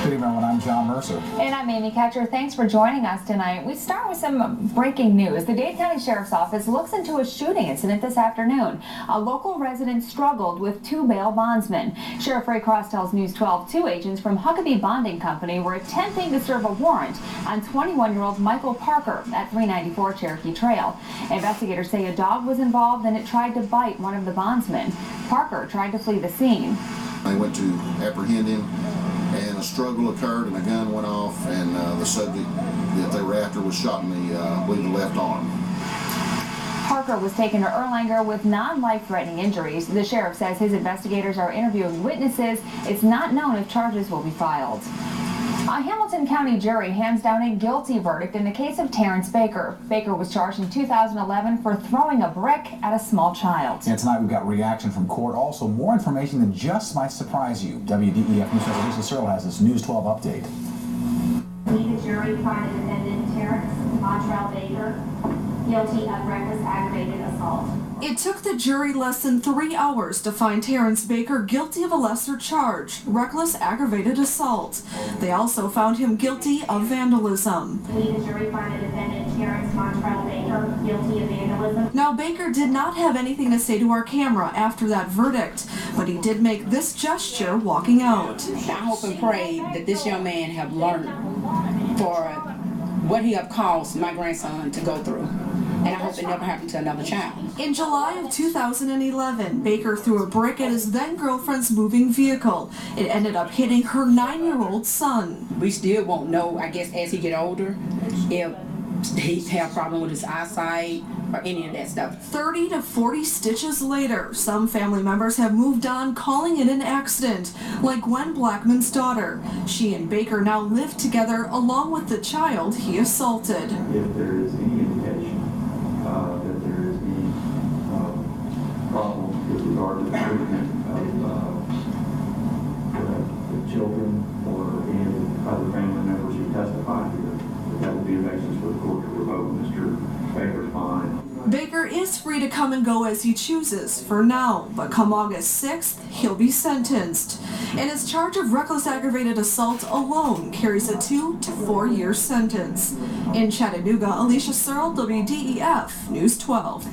Good evening, everyone. I'm John Mercer. And I'm Amy Catcher. Thanks for joining us tonight. We start with some breaking news. The Dade County Sheriff's Office looks into a shooting incident this afternoon. A local resident struggled with two bail bondsmen. Sheriff Ray Cross tells News 12 two agents from Huckabee Bonding Company were attempting to serve a warrant on 21-year-old Michael Parker at 394 Cherokee Trail. Investigators say a dog was involved and it tried to bite one of the bondsmen. Parker tried to flee the scene. They went to apprehend him, and a struggle occurred, and a gun went off, and the subject that they were after was shot in the, I believe, the left arm. Parker was taken to Erlanger with non-life-threatening injuries. The sheriff says his investigators are interviewing witnesses. It's not known if charges will be filed. A Hamilton County jury hands down a guilty verdict in the case of Terrence Baker. Baker was charged in 2011 for throwing a brick at a small child. And tonight we've got reaction from court. Also, more information that just might surprise you. WDEF News Director Lisa Searle has this News 12 update. The jury found the defendant Terrence Montrell Baker guilty of reckless aggravated assault. It took the jury less than 3 hours to find Terrence Baker guilty of a lesser charge, reckless aggravated assault. They also found him guilty of vandalism. The jury found the defendant Terrence Montrell Baker guilty of vandalism. Now, Baker did not have anything to say to our camera after that verdict, but he did make this gesture walking out. I hope and pray that this young man have learned for what he have caused my grandson to go through. And I hope it never happened to another child. In July of 2011, Baker threw a brick at his then-girlfriend's moving vehicle. It ended up hitting her 9-year-old son. We still won't know, I guess, as he get older, if he's had a problem with his eyesight or any of that stuff. 30 to 40 stitches later, some family members have moved on, calling it an accident, like Gwen Blackman's daughter. She and Baker now live together along with the child he assaulted. If there is any indication that there is any problem with regard to the treatment of the children or any other family members who testify here, that will be a basis for the court to revoke Mr. Baker's bond. Baker is free to come and go as he chooses for now, but come August 6th, he'll be sentenced. And his charge of reckless aggravated assault alone carries a 2 to 4 year sentence. In Chattanooga, Alicia Searle, WDEF News 12.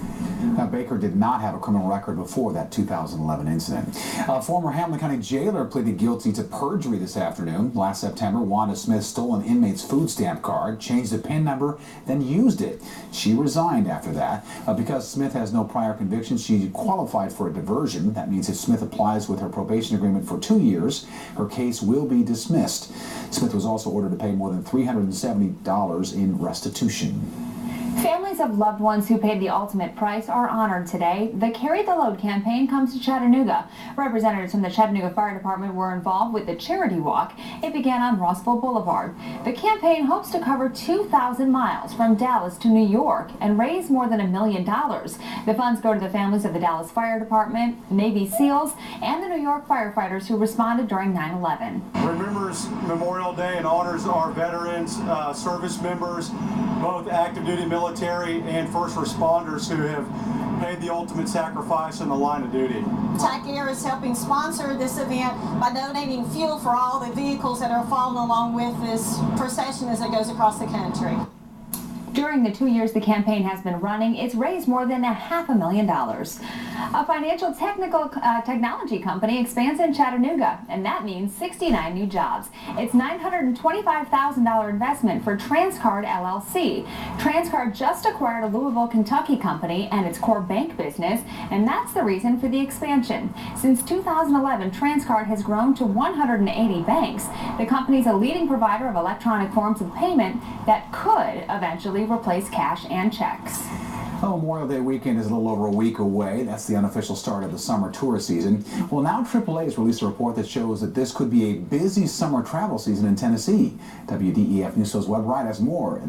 Now, Baker did not have a criminal record before that 2011 incident. A former Hamilton County jailer pleaded guilty to perjury this afternoon. Last September, Wanda Smith stole an inmate's food stamp card, changed the PIN number, then used it. She resigned after that. Because Smith has no prior convictions, she qualified for a diversion. That means if Smith applies with her probation agreement for 2 years, her case will be dismissed. Smith was also ordered to pay more than $370 in restitution. Families of loved ones who paid the ultimate price are honored today. The Carry the Load campaign comes to Chattanooga. Representatives from the Chattanooga Fire Department were involved with the charity walk. It began on Rossville Boulevard. The campaign hopes to cover 2,000 miles from Dallas to New York and raise more than $1 million. The funds go to the families of the Dallas Fire Department, Navy SEALs, and the New York firefighters who responded during 9/11. Remembers Memorial Day and honors our veterans, service members, both active duty military and first responders who have paid the ultimate sacrifice in the line of duty. TAC Air is helping sponsor this event by donating fuel for all the vehicles that are following along with this procession as it goes across the country. During the 2 years the campaign has been running, it's raised more than $500,000. A financial technology company expands in Chattanooga, and that means 69 new jobs. It's $925,000 investment for Transcard LLC. Transcard just acquired a Louisville, Kentucky company and its core bank business, and that's the reason for the expansion. Since 2011, Transcard has grown to 180 banks. The company's a leading provider of electronic forms of payment that could eventually replace cash and checks. Well, Memorial Day weekend is a little over a week away. That's the unofficial start of the summer tourist season. Well, now AAA has released a report that shows that this could be a busy summer travel season in Tennessee. WDEF News Show's Web Wright has more.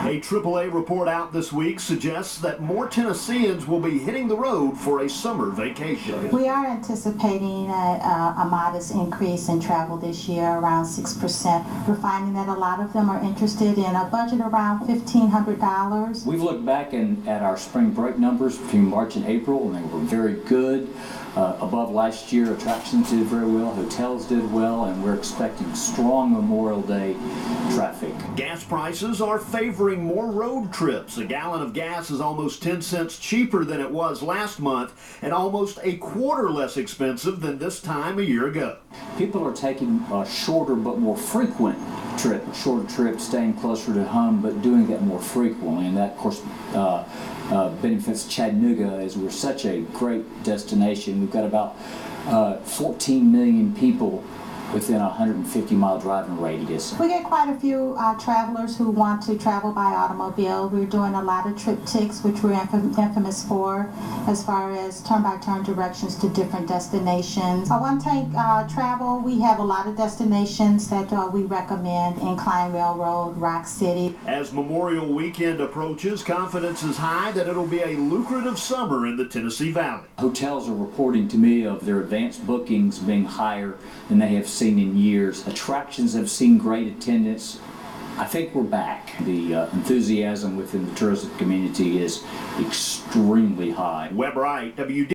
A AAA report out this week suggests that more Tennesseans will be hitting the road for a summer vacation. We are anticipating a modest increase in travel this year, around 6%. We're finding that a lot of them are interested in a budget around $1,500. We've looked back at our spring break numbers between March and April, and they were very good. above last year. Attractions did very well, hotels did well, and we're expecting strong Memorial Day traffic. Gas prices are favoring more road trips. A gallon of gas is almost 10 cents cheaper than it was last month and almost a quarter less expensive than this time a year ago. People are taking shorter but more frequent shorter trips, staying closer to home, but doing that more frequently, and that, of course, benefits Chattanooga, as we're such a great destination. We've got about 14 million people within a 150-mile driving radius. We get quite a few travelers who want to travel by automobile. We're doing a lot of triptychs, which we're infamous for, as far as turn-by-turn directions to different destinations. One-tank travel, we have a lot of destinations that we recommend: Incline Railroad, Rock City. As Memorial Weekend approaches, confidence is high that it'll be a lucrative summer in the Tennessee Valley. Hotels are reporting to me of their advanced bookings being higher than they have seen in years. Attractions have seen great attendance. I think we're back. The enthusiasm within the tourism community is extremely high. Webb Wright, WD.